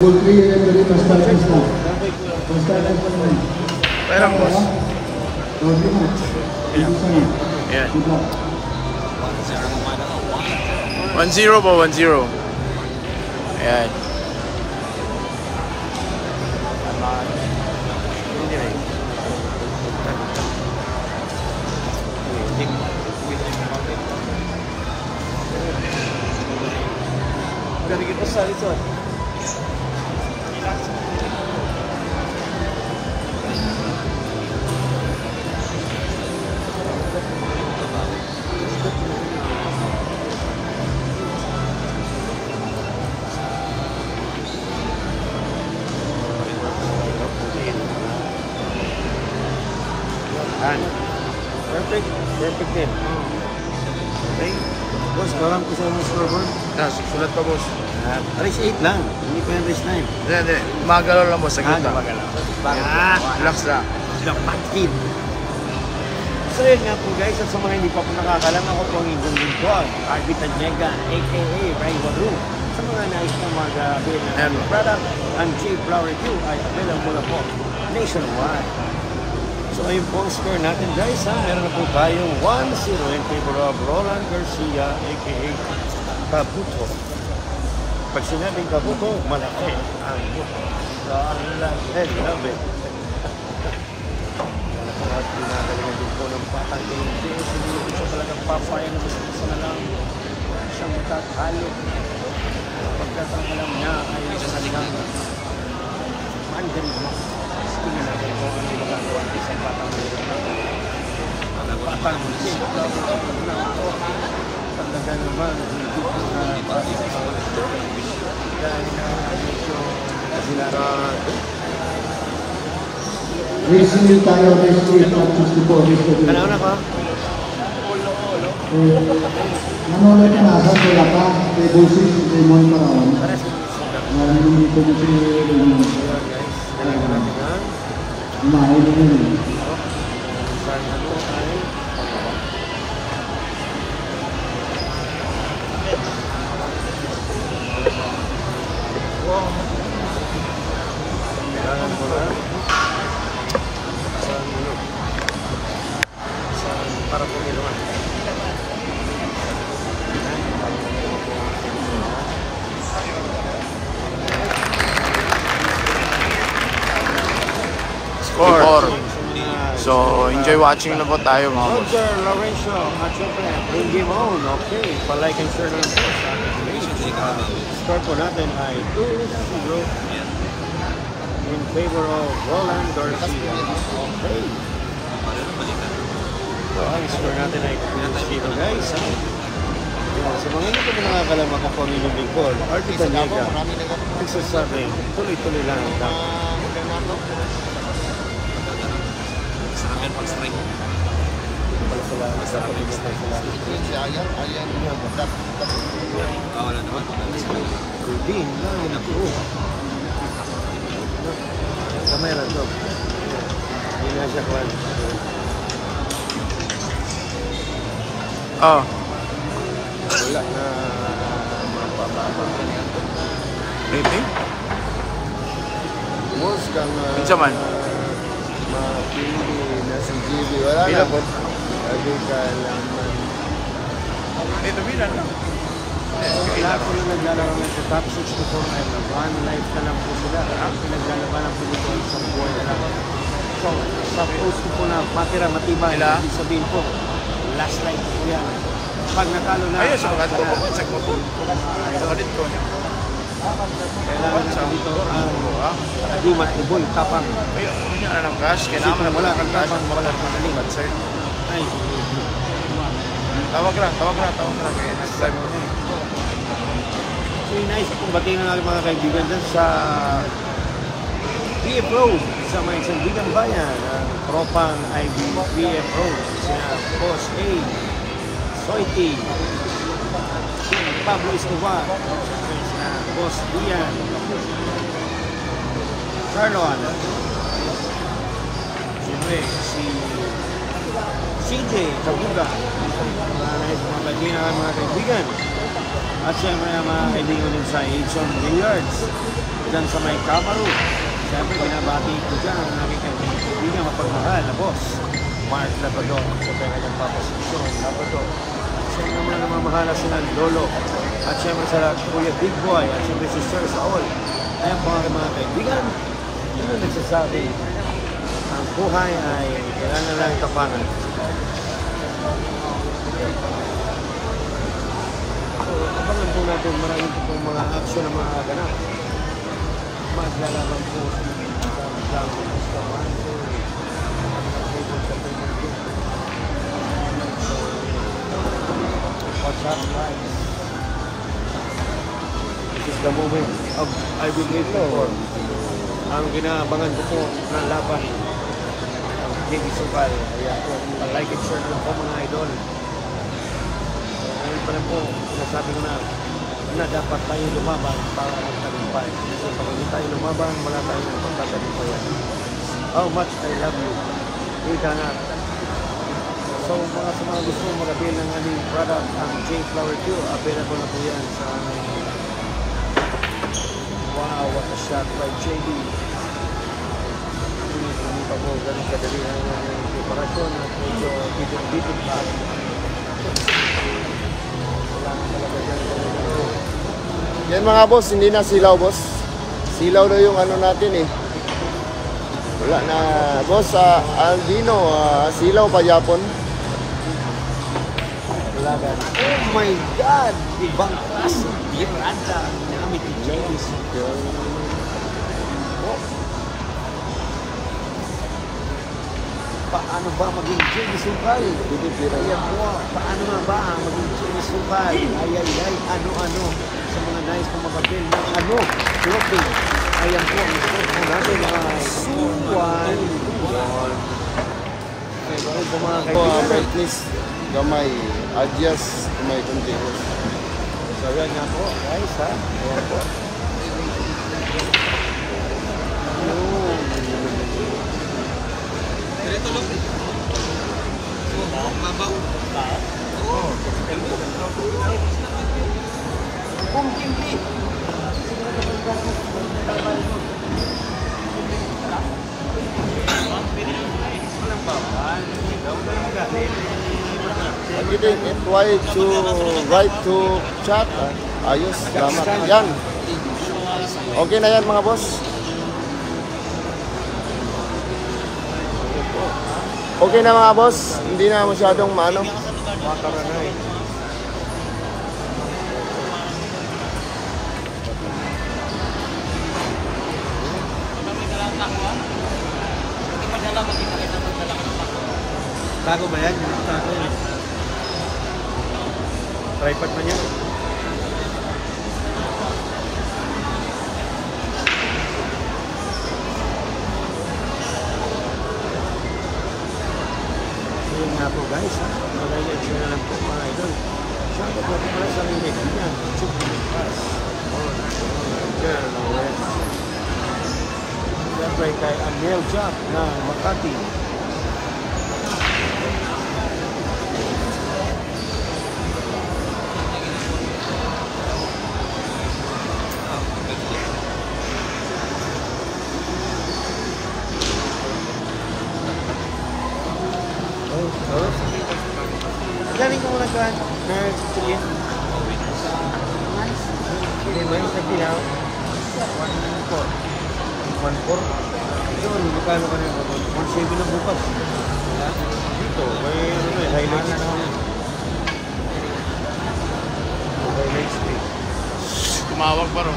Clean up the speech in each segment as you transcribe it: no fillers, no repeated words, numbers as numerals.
Poultry and very pastas na. Pastas na. Perang boss. Okay na. Yeah. 1-0 po, 1-0. Ayan. Dari kita besar itu. Perfect din. Okay. Boss, parang ko sa mga scoreboard. Sulat pa boss. Race 8 lang, hindi pa yung race 9. Hindi. Magalaw lang boss, saglit lang. Relax lang. Pakid. So yun nga po guys, at sa mga hindi pa po nakakalam, ako po ang inyong lingkod, RB Tanyega, aka Ray Waru. Sa mga nais na mag-bili ng product, ang cheap flower Q ay available na po nationwide. So ayun po ang score natin guys ha. Meron na po tayong 1-0 in favor of Roland Garcia aka Kabuto. Pag sinabing Kabuto, malaki ang buto. So I love it. At pinagalingan din po ng patang game. Hindi ko siya talagang papaya na gusto na lang siyang matatalo. Pagkatang niya ay sa kanilang mandarin mo. Tingnan natin kung ano yung magagawa ng isang patang game. Patang game. Talaga naman, hindi ko na dahil na medyo kasilaran. Racing tayo, racing at 64. Ano ko? Nanonood ka nasa wala pa, kay Bulsis, kay Mon Parawan. Nanonood ko na si Mahal na yun. Para po ginawa. Score. So, enjoy watching na po tayo mga boss. Roger Lorenzo, at syempre, bring game on. Okay, palike and share lang po sa score po natin ay 2-0 in favor of Roland Garcia. Okay. So, ang score natin ay 2-0 guys. So, mga hindi ko nakakalam ako po ang inyong lingkod. RB Tanyega, nagsasabing tuloy-tuloy lang ang dapat. Ayan pag-strike. Wala naman. Rudin, lang na po. Kamay lang to. Hindi na siya kwan. Wala na mapapapa. Rating? Mos kang Pinsa man? mapili na si GB. Wala Pila na. po? Sabi ka lang man. Ito, bilan lang. Lahat po yung naglalaro ng sa top 64 ay one life na lang po sila. Ang pinaglalabanan po dito ay isang buhay na lang. So, sa post po na matira, matibay, ibig sabihin po, last life po yan. Pag natalo na, Ayun, sa mga ito po, sagmo po. Ulit ko niya. kailangan na dito ang Adimat Iboy, tapang. Ayun, niya na ng cash. Kailangan na Wala wala kang ng cash. tapang, wala kang magaling. But sir, Ay, tawag lang. Kaya next time mo na. so nice kung batiin na natin mga kaibigan dyan sa BF Road, sa mga isang bigang bayan, ang tropang BF Road, sina Boss A, Soiti, sina Pablo Escobar, sina Boss Dian, Carlon, siyempre si CJ Kabuga, mga kaibigan ng mga kaibigan. At siyempre ang mga kaibigan din sa Edson Billiards. dyan sa may Kamaru. Siyempre, binabati ko dyan ang aming kaibigan mapagmahal na boss, Mark Labrador, sa kanyang papasisyon, Labrador. Siyempre mga namamahala sila, Lolo. At siyempre sa Kuya Big Boy, at siyempre si Sir Saul. Ayan po ang mga kaibigan. Yun ang nagsasabi, ang buhay ay kailangan lang tapanan. So, abangan po natin maraming po mga action na mga ganap. Maglalaban po sa mga gusto. What's up, guys? This is the moment of I will wait for. Ang ginaabangan ko po ng laban ang JB Sukal. Ayan po, like and share lang po mga idol. Ngayon pa lang po, sinasabi ko na dapat tayo lumaban para magtagumpay. So pag hindi tayo lumaban, wala tayong magtatagumpayan. How much I love you. Ika nga. So mga sa mga gusto mag-avail ng aming product, ang J-Flower Q, available na po yan sa wow, what a shot by JB. Hindi pa po ganun kadali ang preparasyon at medyo bitin pa. Wala na talaga dyan. Yan mga boss, hindi na silaw boss. Silaw na yung ano natin eh. Wala na. Boss, Albino, silaw pa Japon. Oh my God! Ibang klase. Birada. Namin ni James. Oh. Paano ba maging James Sukal? Ayan po. Paano nga ba maging James Sukal? Ay, ano-ano. Sa mga nice na mapapil ng clothing. Ayan po. Gusto po natin mga suwan. Ayan po mga kaibigan. Brightness, gamay. Adjust, gamay kunti. So yan nga po guys ha. Ayan po. Pagkitin, right to chat. Ayos, salamat. Yan. Okay na yan mga boss. Okay na mga boss. Hindi na masyadong maano. Makaranay. Tago ba yan? Tago yan. Tripod man yan. Yun nga po guys. Mag-like share na lang po mga idol. Shoutout na po pala sa aming kaibigan. Chupi Pass. Girl, always. Siyempre kay Amel Job ng Makati. Galing ko muna ka na chicken. Hindi ba yung sabihaw? 1.4. Ito, magkano ka na 1.7 na bukas. Dito, may ano na, highlights na naman. Highlights na. Tumawag pa rin.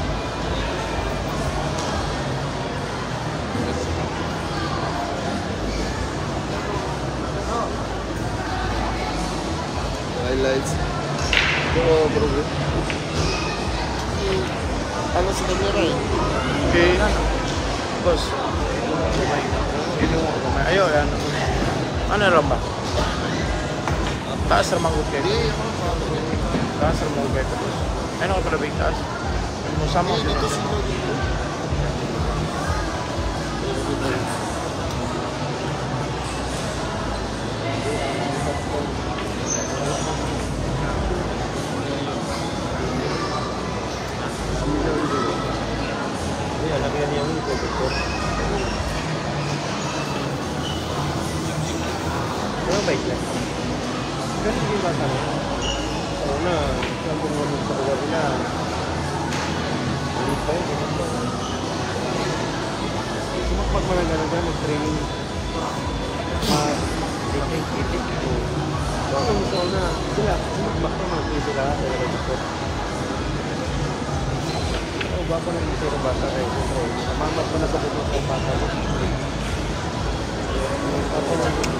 Highlights. Ito bro. Ano sa camera eh? Okay. Boss. Ayaw, yan. Ano rin ba? Taas rin mga gupit. Taas rin mga gupit. Ano ka pala ba yung taas? Ano mo sama? Dito sila dito. niya yung ito. Pero bait lang. Ganun din bata na. Oo na, kung gumamit sa kuwa nila. Ulit pa yun, ganun ba? Sumakmak mo na gano'n dyan, mag-training. Itik. So, na sila, sumakmak na mag-training sila. Oo, baka na yung sila bata kayo. Namamat mo na sa puto sa bata mo. Ako na yung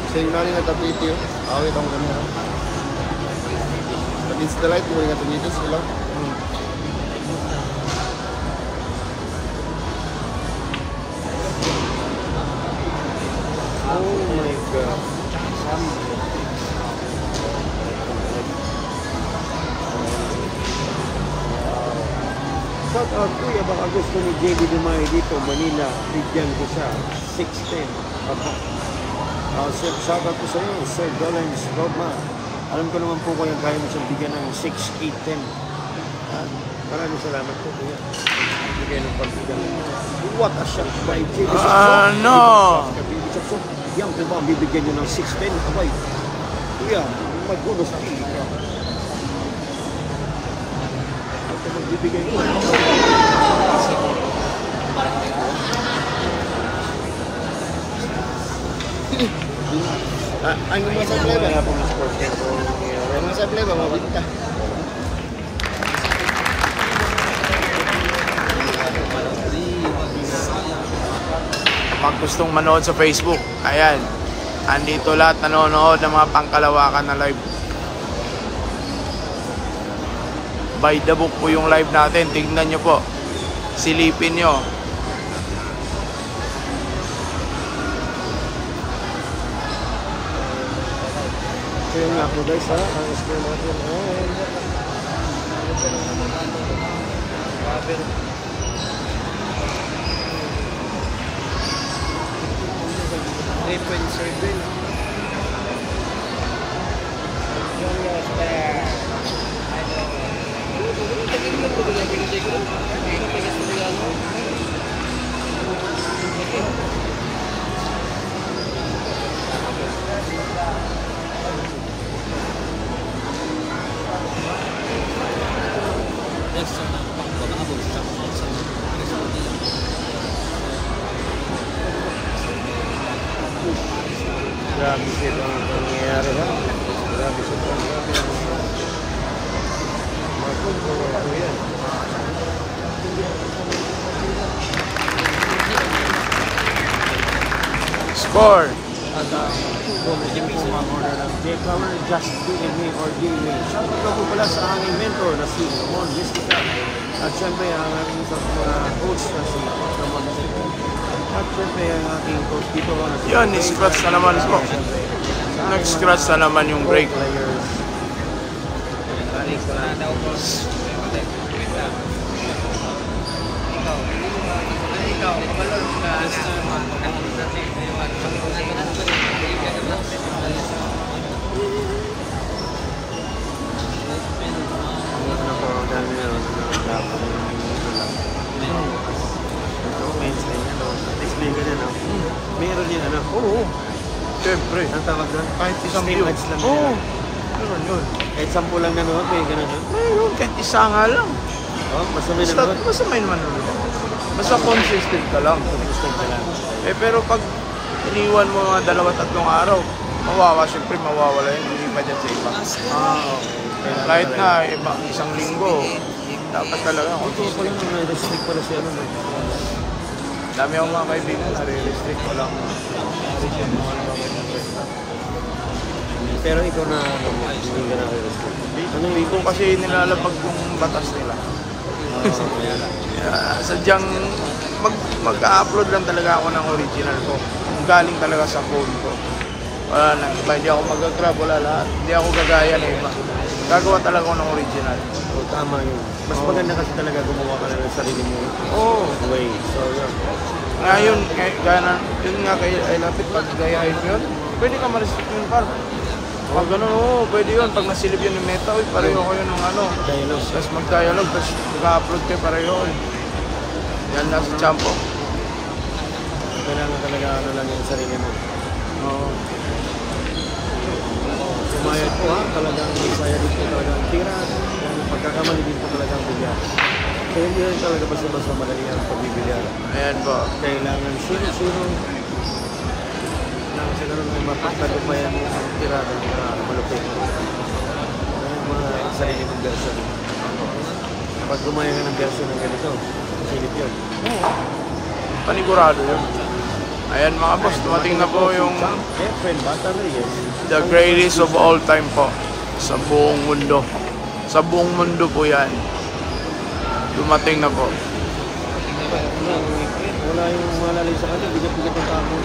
Sayang na rin nga tapiti yun. Awit ang kamera. Pag-insta light, mo rin nga tapiti sila. oh my God. Shout out kuya, baka gusto ni JB Dumay dito, Manila. Bigyan ko siya 610. Shout out ko sa iyo, Sir Dolens Rodma. Alam ko naman po kaya kaya mo siyang bigyan ng 6-8-10. Maraming salamat po kuya. Bigyan ng pagbigyan. What a shot by JB. No! Yan ko ba ang bibigyan nyo ng 610? Abay, kuya, mag-bonus na kayo. Ito magbibigay ko. Ang masablay ba? Wala pong sports yan po. Ang masablay ba? Mabinta. Pag gustong manood sa Facebook, ayan, andito lahat nanonood ng mga pangkalawakan na live. By the book po yung live natin, tignan nyo po, silipin nyo. So yun nga po guys ha, ang score natin ay 3.7. Grabe sila ang nangyayari ha. Grabe sila. Marco, ano yan? Score! At kung hindi po mag-order ng J-Flower, just DNA or DNA. Shoutout na po pala sa aking mentor na si Ramon Mystica. At syempre ang aking isang mga coach na si Ramon Mystica. At syempre ang aking coach dito na si Yun, scratch na naman po. Nag-scratch na naman yung brake. players. Ano po, dahil meron na dapat Wednesday, display ka na, meron yun, Oo. Siyempre. ang tawag doon? Kahit isang Stream view. ads lang Oo. nila. Meron yun. Kahit 10 lang nanood, may ganun, no? Meron. Kahit isa nga lang. Oh, basta may nanood. Basta may manood. Basta consistent ka lang. Consistent ka lang. Pero pag iniwan mo mga 2-3 araw, siyempre mawawala yun. Hindi pa dyan sa iba. Okay. Kahit na iba, isang linggo, dapat talaga. Ito ko lang na-restrict pala siya, no? Dami akong mga kaibigan, nare-restrict ko lang. Pero ikaw na hindi ka na-restrict. Hindi ko kasi nilalabag yung batas nila. Sadyang mag-upload lang talaga ako ng original ko. Kung galing talaga sa phone ko. Wala nang iba, hindi ako mag-grab, wala lahat. Hindi ako gagaya na iba. Gagawa talaga ako ng original. So, tama yun. Mas maganda kasi talaga gumawa ka na ng sarili mo. Oo. Way. So, yun. Ngayon, yun nga kay ay lapit pag gayahin mo yun, pwede ka ma-restrict yun par. Pag ganun, oo, pwede yun. Pag nasilip yun ng meta, pareho ko yun ng ano. Dialogue. Tapos mag-dialogue, tapos mag-upload kayo pareho. Yan lang sa Champo. Kailangan talaga ano lang yung sarili mo. Oo. Sumayad po ha, talagang saya din po talagang tira. Yan, pagkakamali din po talagang bigyan. Kaya hindi rin talaga basta-basta madali ang pagbibilyan. Ayan po. Kailangan sino-sino lang siguro may mapagtagumpayan mo ang tirada na malupit. Ang mga sarili mong version. Kapag gumaya ka ng version ng ganito, silip yun. Panigurado yun. Ayan mga boss, dumating na po yung friend Bata Reyes. the greatest of all time po. Sa buong mundo. Sa buong mundo po yan. Dumating na po. Wala yung malalay sa kanya, bigat-bigat ng tao mo.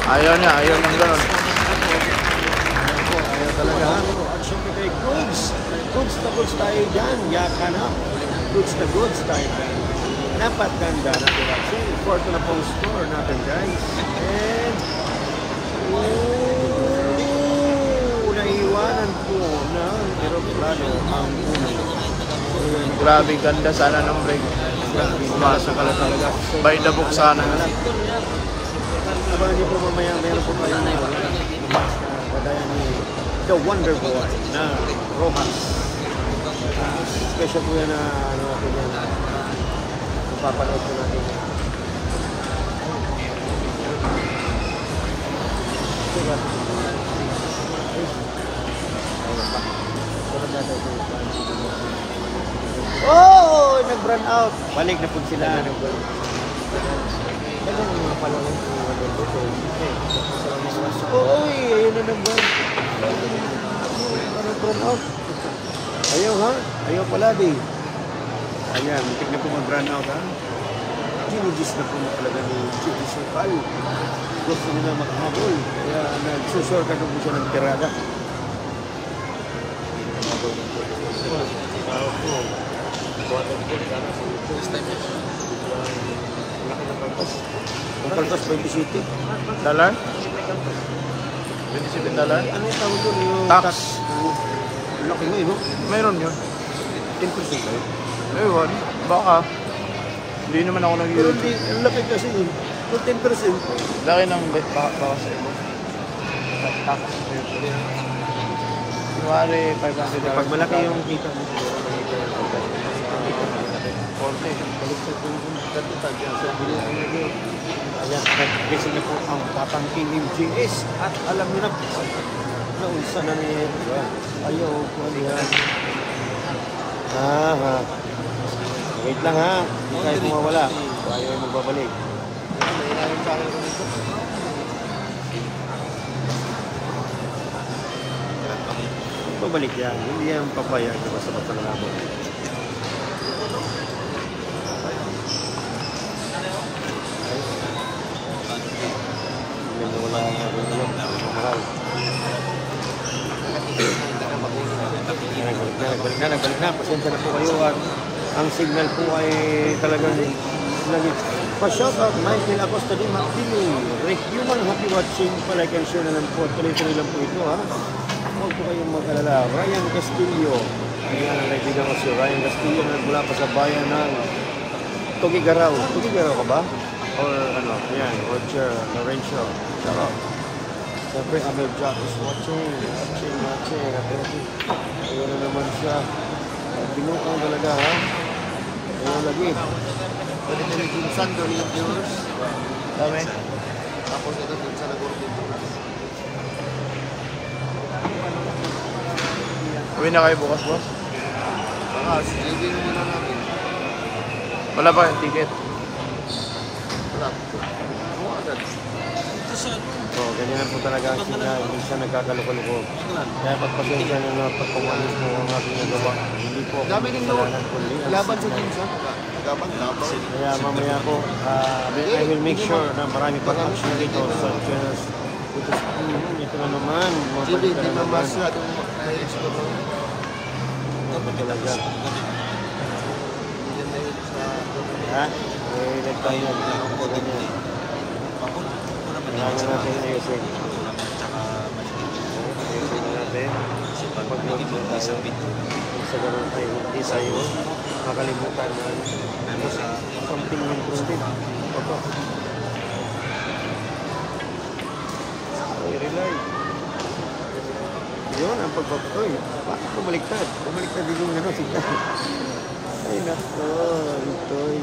Ayaw niya, ayaw ng ganun. Ayaw talaga. At syempre kay Goods. Goods na goods tayo dyan. Yakan na. Goods na goods tayo dyan. Napaganda natin actually. Fourth na pong score natin guys. And naiwanan po ng aeroplano ang unang. Grabe ganda sana ng break. Pumasok ka lang talaga. By the book sana nga. Abangan niyo po mamaya, meron po tayo na kagaya ni The Wonder Boy na Rojas. Special po yan na ano natin yan. Papanood po natin. Oh! Nag-run out. Balik na po sila. Kailan yung mga palawin ko yung mga dito? Oo, ayun na naman. Run out. Ayaw ha? Ayaw pala di. Ayan, tignan po mag-run out ha. Ginigis na po talaga ni Chico Sopal. Gusto nila maghabol. Kaya nagsusor ka po siya ng tirada. Ang kaltas 27. $? $27? Ano yung tawag doon? Yung Tax. laki mo no? Mayroon yun. 10% kayo. Ewan, baka. Hindi naman ako Pero nag-YouTube. hindi, ang laki kasi yun. Kung 10%. Laki ng bet, baka sa iyo. Tax. Kunwari, $500. Pag malaki yung kita mo, siguro nakita yung pagkakas. 40. Baliktad po yung katutag yan. So, bilihan nyo yun. Ayan, nag-guess na po ang patangking MGS. At alam nyo na, naunsa na niya. Ayaw po yan. Ha. Wait lang ha. Hindi kayo mawawala. Ayaw yung magbabalik. Babalik yan. Hindi yan papayag na basta-basta na lang. Wala mahal. Nagbalik na. Pasensya na po kayo at ang signal po ay talagang lagi. Pa-shout out Michael Acosta din, Macdini, Rick Human, happy watching, palike and share na lang po. Tuloy-tuloy lang po ito ha. Huwag po kayong mag-alala. Ryan Castillo. Ayan ang kaibigan ko si Ryan Castillo na nagmula pa sa bayan ng Tugigaraw. Tugigaraw ka ba? Or ano, ayan, Roger Lorenzo. Shout out. Siyempre, Abel Jack is watching. Ayun na naman siya. Binukang talaga, ha? Ayun lagi. Pwede na yung Jinsan doon yung viewers. Dami. Tapos ito Jinsan na guru viewers. Uwi na kayo bukas, boss? Baka, silipin mo muna namin. Wala pa yung ticket. Wala. Ano agad? So, ganyan po talaga ang signal. Minsan nagkakaluko-luko. Kaya pagpasensya nyo na pagkumalis po ang ating nagawa. Hindi po Dami din doon. kasalanan kundi ang Laban sa signal. Jinsan. Laban. Kaya mamaya po, I will make sure na marami pang action dito sa channels. Ito na naman. Hindi, Mabalik ka hindi na na naman. masyadong na-explore. Dapat talaga. Hindi na yun sa... Ha? Eh, nagtayo na po ganyan. Kailangan natin ayusin. Tsaka Ayusin natin. kasi pag Pag nagiging tayo, isang bit, sa ganun ay hindi tayo makalimutan na ano sa something improved. Opo. Ay, rely. Yun ang pagpapatoy. Bakit bumaliktad? Bumaliktad din yung ano, signal. Ay, nako. Itoy.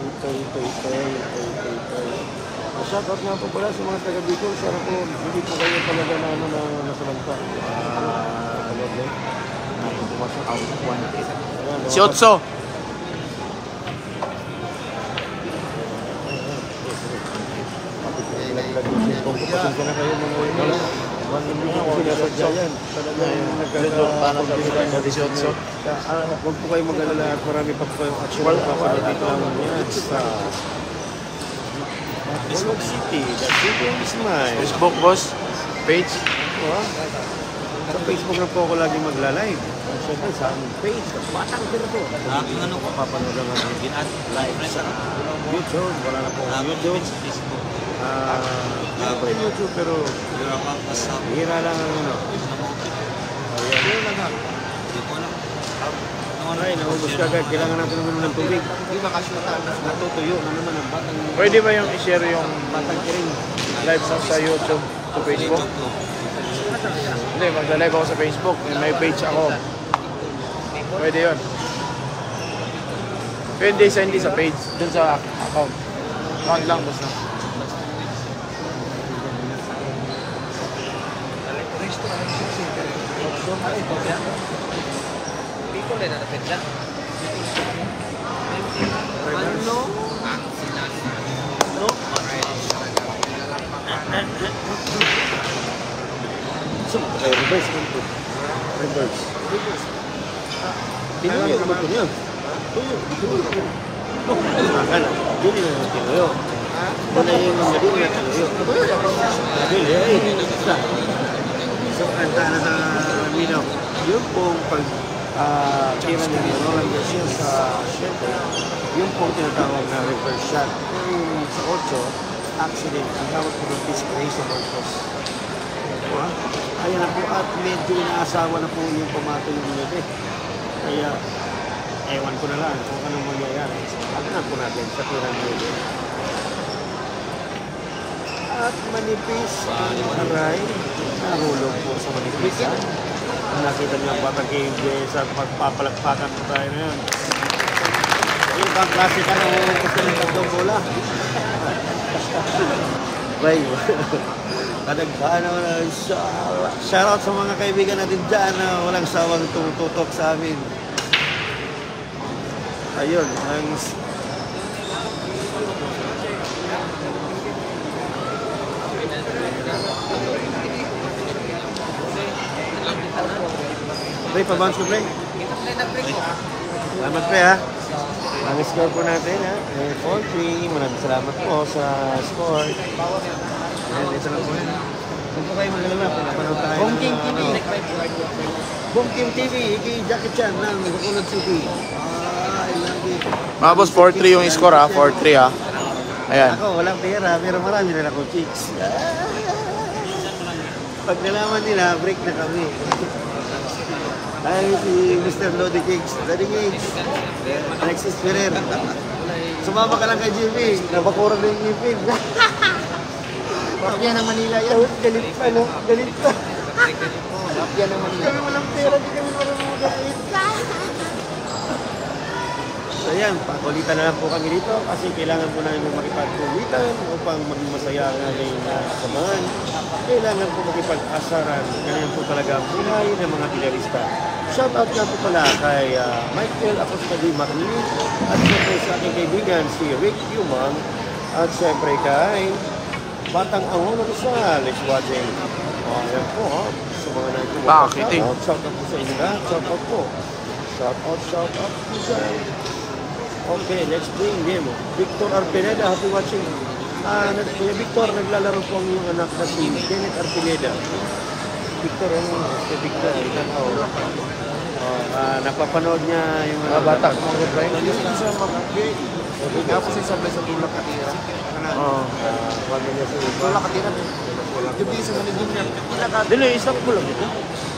Shoutout nga po pala sa mga taga dito. Sana po, hindi po kayo talaga na ano na nasalanta. Kalog eh. Pumasok out. Si Otso. Pasensya na kayo mga wala. Hindi ko sinasadya yan. Talaga yung nagkakaroon. Huwag po kayo mag-alala at marami pa po yung action na papalitin namin yan sa Bacolod City. The City of Smile. Facebook, boss. Page. Sa Facebook na po ako lagi magla-live. Siyempre sa aming page, sa Batang Tirto. aking ano ko, Papanood lang ang ginat, live sa YouTube. Wala na po YouTube. Facebook. Wala pa rin YouTube pero Kasama. hira lang ang ano. Hindi ko alam. Ay, naubos ka agad. Kailangan natin naman ng tubig. Hindi ba kasi natutuyo na naman ang batang Pwede ba yung i-share yung batang kiring. live mo sa YouTube, sa Facebook? Hindi, magla-live ako sa Facebook. May page ako. Pwede yun. Pwede sa hindi sa page. Dun sa account. Account lang, basta. So, reverse into. Reverse. Tinuyo naman ito niya. Tuyo. Makan. Dili na natin tuyo. Muna yung mga dili na tuyo. Dili, So, anta na sa Minaw. Yung pong kira ni Roland Garcia sa Shelter, yung pong tinatawag na reverse shot. Yung sa 8, accident. Ang tawag po ng disgrace of purpose. Ayan na po at medyo inaasawa na po yung pamato yung bebe. Kaya, ewan ko na lang kung anong mangyayari. Alam po natin sa tirang bebe. At manipis ang aray. Nahulog po sa manipisan. Nakita niyo ang batang KJ sa pagpapalakpakan po tayo na yun. Yung bang klase ka na gusto ng tatlong bola. Bye. Kadaghaan naman na shoutout sa mga kaibigan natin dyan na walang sawang tumututok sa amin. Ayun, ang Pre, pabounce ko, pre. Salamat, pre, ha. Ang score po natin, ha. 4-3. Maraming salamat po sa score. Ayan, ito lang po yan. Kung po kayo magalala, pinapanood tayo Boom King TV. Boom King TV, iki-Jackie Chan ng Bacolod City. I love it. Mga boss, 4-3 yung score ha. 4-3 ha. Ayan. Ako, walang pera, pero marami na ako chicks. Pag nalaman nila, break na kami. Ay, si Mr. Lodi Cakes, Lodi Cakes, Alexis Ferrer. Sumama ka lang kay Jimmy, nabakuran na yung ngipin. Mafia ng Manila yan. Galit pa, no? Galit pa. Mafia ng Manila. Kami walang pera, di kami marunong galit. So yan, pakulitan na lang po kami dito kasi kailangan po namin makipagkulitan upang maging masaya ang ating samahan. Kailangan po makipag-asaran. Ganyan po talaga ang buhay ng mga pilarista. Shoutout nga po pala kay Michael Apostoli Marlene at siyempre sa aking kaibigan si Rick Yumang at siyempre kay Batang Angono Rizal is watching. Ayan po ha, sa mga Bakit eh? Shoutout po sa inyo lahat. Shoutout po. Shoutout po dyan. Okay, let's bring him. Victor Arpineda, happy watching. Kuya Victor, naglalaro po ang iyong anak na si Kenneth Arpineda. Victor, si Victor, itanaw. Napapanood niya yung mga bata. Hindi siya mag-upgrade. Tapos yung sablay sa tulak katira. Wag niya sa iba. Tulak katira. Dili, isang ko lang ito.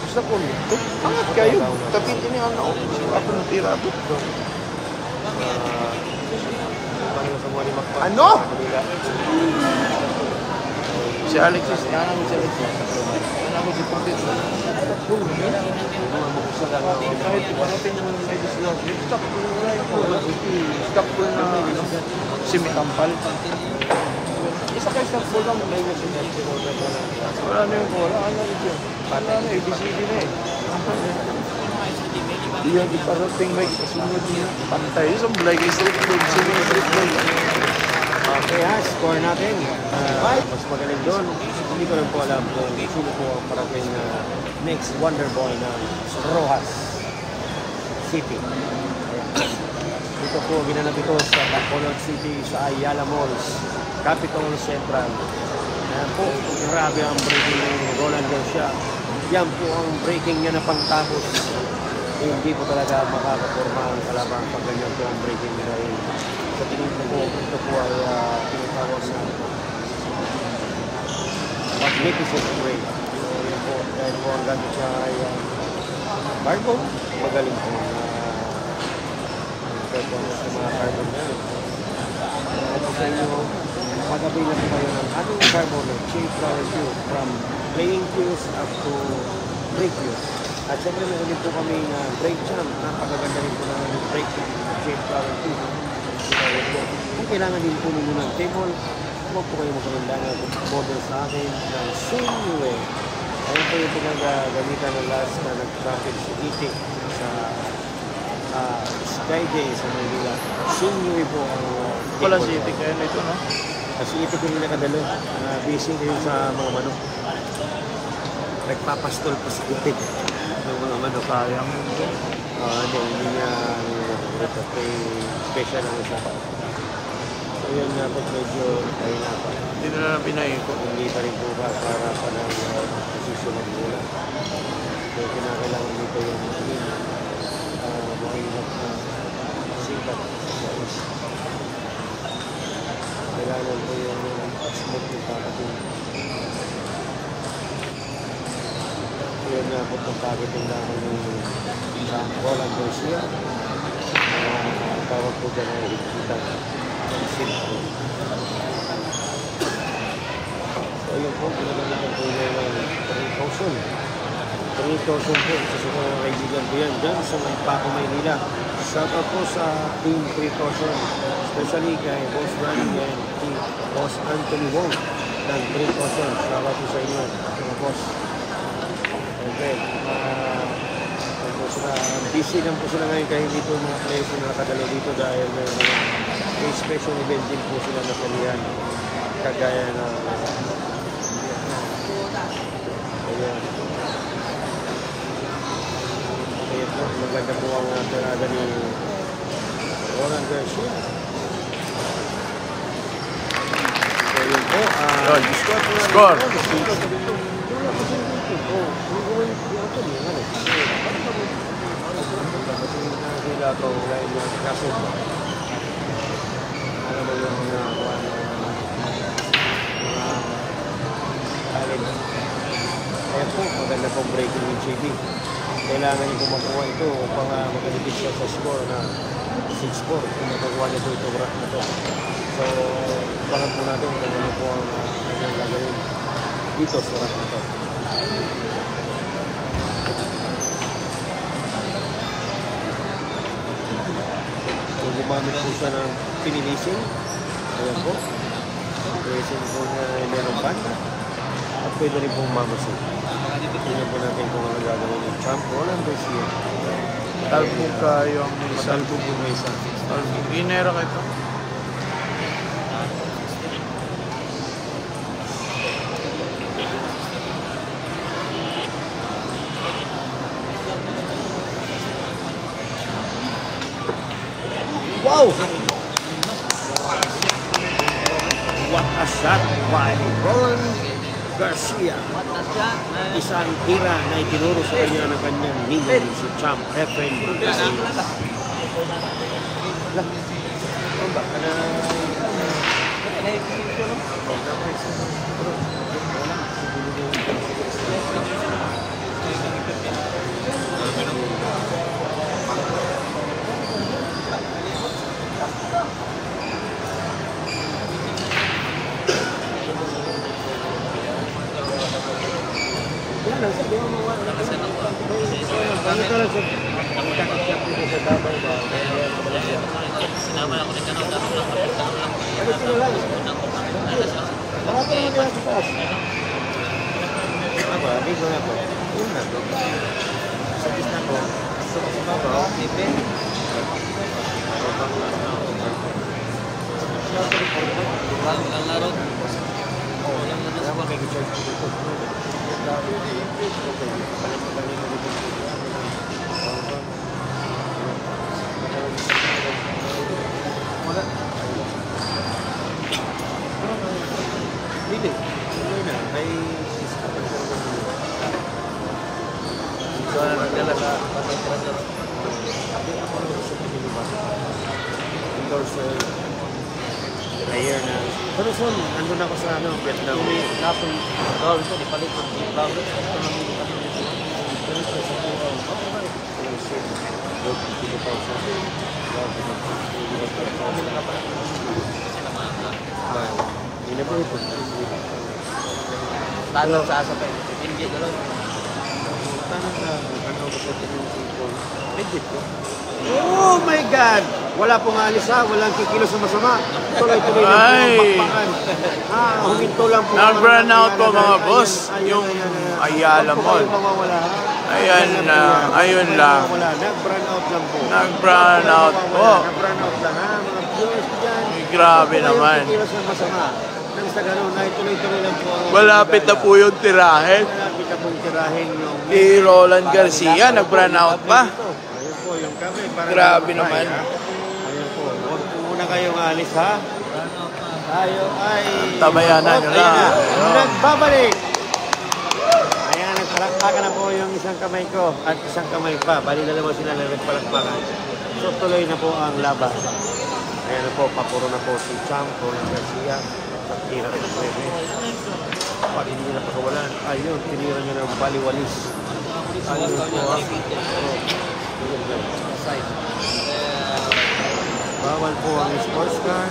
Isang ko lang ito. Angat kayo. Tapin ini ano. Ako ng tira ito. Ano? Si Alexis, yan ako si Alexis. Yan ako si Portit. Kahit iparating naman may dislog. Stop ko na yung stop ko na simitampal. Isa kayo stop ko lang. Wala na yung wala. Ano rin yun? Wala na, ABCD na eh. Di yan iparating may kasunod niya. Pantay. Isang bulay kayo straight goal. Straight goal. Okay ha, score natin. Mas magaling doon. Hindi ko lang po alam kung sino po ang parating na next wonder boy ng Rojas City. Ayan. Dito po, ginanap ito sa Bacolod City sa Ayala Malls, Capitol Central. Ayan po, grabe ang breaking ni Roland Garcia. Yan po ang breaking niya na pangtapos. Hindi po talaga makakaporma ang kalaban pag ganyan po ang breaking niya dahil sa tingin ko po, ito po ay tinatawag na magnificent break. So yun po, dahil po ang gamit siya ay cargo, magaling po na performance ng mga cargo na yun. Ito sa inyo, mag-avail na po kayo ng ating cargo na Shape Flower Cube from playing cues up to break cues. At syempre meron din po kami na break champ, napakaganda rin po namin yung break Shape Flower Cube. Kung kailangan din po ninyo ng table, huwag po kayo magkaroon model sa akin ng Sinue. Ayun po yung pinagagamitan ng last na nag-traffic si Itik sa Skyday sa Manila. Sinue po ang Wala si Itik kaya na ito, no? Kasi Itik yung nakadalo. Busy kayo sa mga manok. Nagpapastol pa si Itik ng mga manok. Sayang. Hindi niya ito kay special ang isa. So yun nga po medyo ay na pa. Hindi na lang pinaikot. Hindi pa rin po ba para pa ng posisyon ng mula. So kinakailangan dito yung mahirap na sikat sa is. Kailangan po yung smooth yung packaging. Yun nga po itong packaging naman yung Roland Garcia. Tawag po dyan ay ikita ng silko. So yun po, pinagamitan po yun ng 3,000. 3,000 po, sa mga kaibigan ko yan dyan sa Paco, Maynila. Shout out po sa Team 3,000, especially kay Boss Ronnie and Team Boss Anthony Wong ng 3,000. Shout out po sa inyo, mga boss. Okay, busy lang po sila ngayon kaya dito mga players na nakadalo dito dahil may special event din po sila na palihan kagaya na kaya po maganda po ang talaga ni Roland Garcia. So yun po, Score! Sila ko dahil yung kaso ano ba yung mga talent. Kaya po, maganda pong breaking with JB. Kailangan niyo po makuha ito upang magalipit siya sa score na 6-4 kung makukuha niya ito rack na ito. So, pangan po natin kung ano po ang kanyang gagawin dito sa rack na ito. So, gumamit po siya ng pinilising. Ayan po. Pinilising po na meron banda. At pwede rin pong mamasin. Tingnan po natin kung ano gagawin ng champ Roland Garcia. Talbog kayo ang Matalbog po may isa. Talbog. Inera ka ito. Wow! What a shot by Roland Garcia. Isang tira na itinuro sa kanya ng kanyang ninyo si Champ Efren Martinez. Baka na... Ano ka lang sa magkakasya dito sa Davao ba? Sinama ako ng kanal dapat lang Ano sila lang? Marami naman yan sa taas. Ano ba? Dito na po. Yun na to. Sa gitna po. Sa babaw. Tipe. Walang laro. Kaya mo mag-charge ko dito. Wala. Hindi. Hindi na. May discover ko na. So, nagdala sa patay-patay. Hindi ako sa piniliba. Endorse prayer na. Pero son, nandun ako sa Vietnam. Napon. Oh, ito di palit ng flower. Ito nang hindi kami nito. Hindi po ito. Tanong sa asa pa ito. Hindi galaw. Tanong sa ano ba sa pinili? Legit ko. Oh my God! Wala pong alis ha, walang kikilos sa masama. Tuloy-tuloy lang po ang pakpakan. Huminto lang po. Nag-burn out po mga boss, yung Ayala Mall. Ayan na, ayun lang. Nag-burn out lang po. Nag-burn out po. Nag-burn out lang ha, mga viewers dyan. Grabe Wala naman. yung kikilos ng masama. Nang sa ganun, ay tuloy-tuloy lang po. Malapit na po yung tirahin. Malapit na pong tirahin yung... Ni Roland Garcia, nag-burn out pa. Ayun po, yung kami. Grabe naman. Ayun po, huwag po muna kayong alis ha. Tayo ay... Tabayanan nyo na. Nagbabalik! Ayan, nagpalakpakan na po yung isang kamay ko at isang kamay pa. Bali dalawa sila na nagpalakpakan. So tuloy na po ang laban. Ayan na po, papuro na po si Champo ng Garcia. Sa tira ng 9. Pag hindi nila pakawalan, ayun, tinira nyo ng baliwalis. Ayun po ha. Bawal po ang sports car.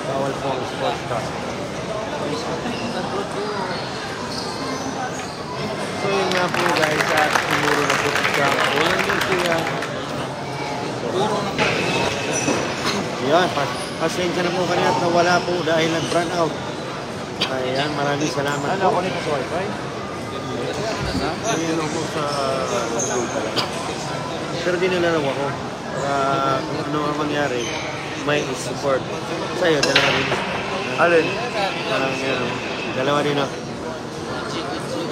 Bawal po ang sports car. So yun nga po guys, at tumuro na po siya. Walang yung siya. Yan, pasensya na po kanina at nawala po dahil nag-run out. Ayan, maraming salamat po. Ano nito sa wifi? Ayun ako sa pero dinalaw ako. Para kung ano ang mangyari, may support. Sa'yo, dalawa rin. Alin? Dalawa rin ako.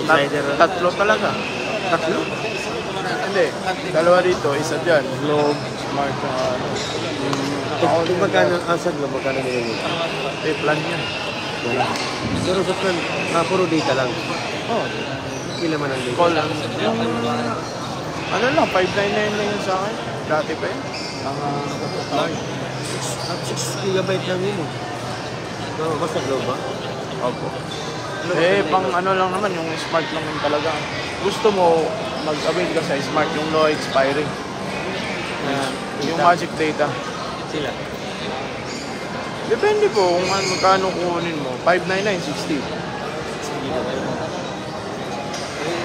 Insider. Tatlo talaga. Tatlo? Hindi. Dalawa dito, isa dyan. Globe, Smart, ano. Kung magkano, asad mo, magkano nilagay? Plan yan. Wala. Pero sa plan, puro data lang. Oh, Kila man ang data. call lang. Yung, ano lang, 599 lang yun sa akin. Dati pa yun. At 6 gigabyte lang yun eh. So, basta globe ba? Opo. Eh, pang ano lang naman, yung smart lang yun talaga. Gusto mo, mag-avail ka sa smart, yung no expiring. Yung magic data. Sila. Depende po kung magkano kunin mo. 599, 60.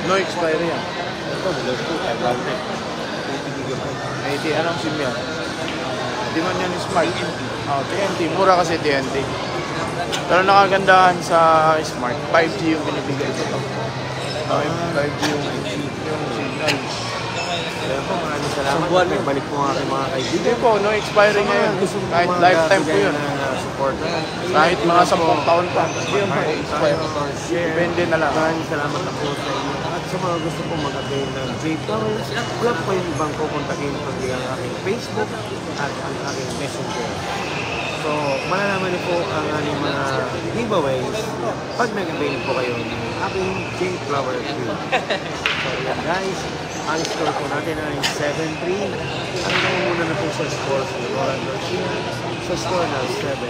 No expiry yan. Ito, globe ko, 500. 20 gigabyte. 80, anong SIM yan? Di man yan smart. Oh, TNT. Mura kasi TNT. Pero nakagandahan sa smart, 5G yung binibigay ko. 5G yung signal. Kaya po, maraming salamat. Nagbalik po ang aking mga kaibigan. Hindi po, no expiry ngayon. Kahit lifetime po yun. Support. Kahit mga 10 taon pa. Hindi yung expire. Depende na lang. Maraming salamat na po sa inyo. At sa mga gusto po mag-avail ng J-Power, wala po yung ibang kukontakin kundi ang aking Facebook at ang aking Messenger. So, malalaman niyo po ang aking mga giveaways pag nag-avail po kayo ng aking J-Flower Crew. So, yan guys. Ang score po natin ay 7-3. Ano na muna na po sa score sa Roland Garcia? Sa score na 7.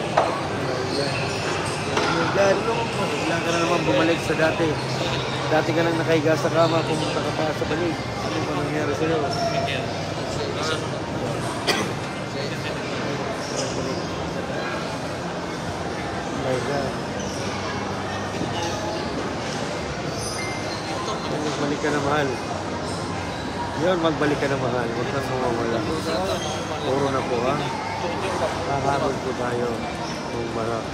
God, bigla ka na naman bumalik sa dati. Dati ka nang nakahiga sa kama, pumunta ka pa sa balik. Ano ba nangyari sa'yo? Oh my God. Balik ka na, mahal. Yun, magbalik ka na mahal. Huwag kang mawawala. Puro na po, ha? Hahabol po tayo. Kung marap.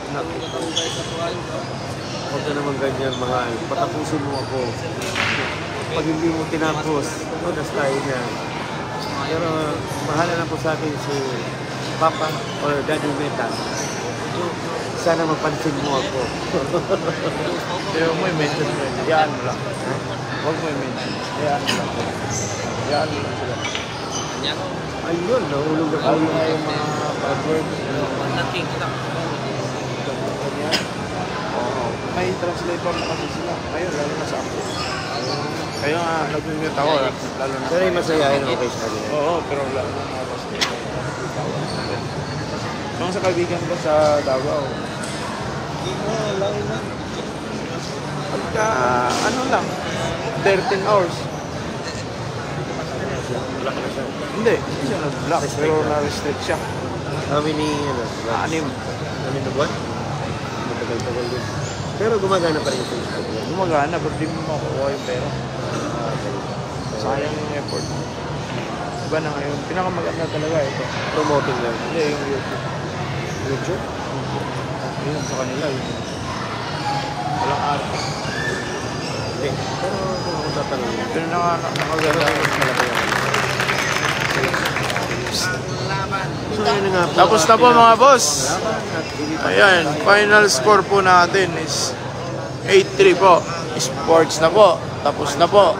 Huwag ka naman ganyan, mahal. Patapusin mo ako. Pag hindi mo tinapos, unas tayo niya. Pero mahala na po sa akin si Papa or Daddy Meta. Sana mapansin mo ako. Pero mo i-mention mo yun. Hayaan mo lang. Huwag mo i-mention. Hayaan mo lang. Hayaan mo lang sila. Ayun, nahulog ako. Lalo na yung mga bad words. Oo. May translator na kasi sila. Ngayon, lalo na sa ako. Kaya nga, nag-mute ako. Lalo na. Pero yung masayahin ako kay Shari. Oo, pero lalo na mga translator. Yung sa kaibigan ko sa Davao. Pagka, ano lang, 13 hours. Black na siya. Hindi siya nag-block, pero na-restrict siya. How many, ano? 6. 6 na buwan? Matagal-tagal din. Pero gumagana pa rin yung Facebook. Gumagana, pero di mo makukuha yung pera. Sayang yung effort. Iba na ngayon, pinakamaganda talaga ito. Promoting lang. Hindi, yung YouTube. YouTube? Yun sa kanila, yun. Walang arte. Hindi. Pero kung ako tatanungin. Pero nakaganda. So, yun na nga po. Tapos na po mga boss. Salamat. Ayan, final score po natin is 8-3 po. Sports na po. Tapos na po.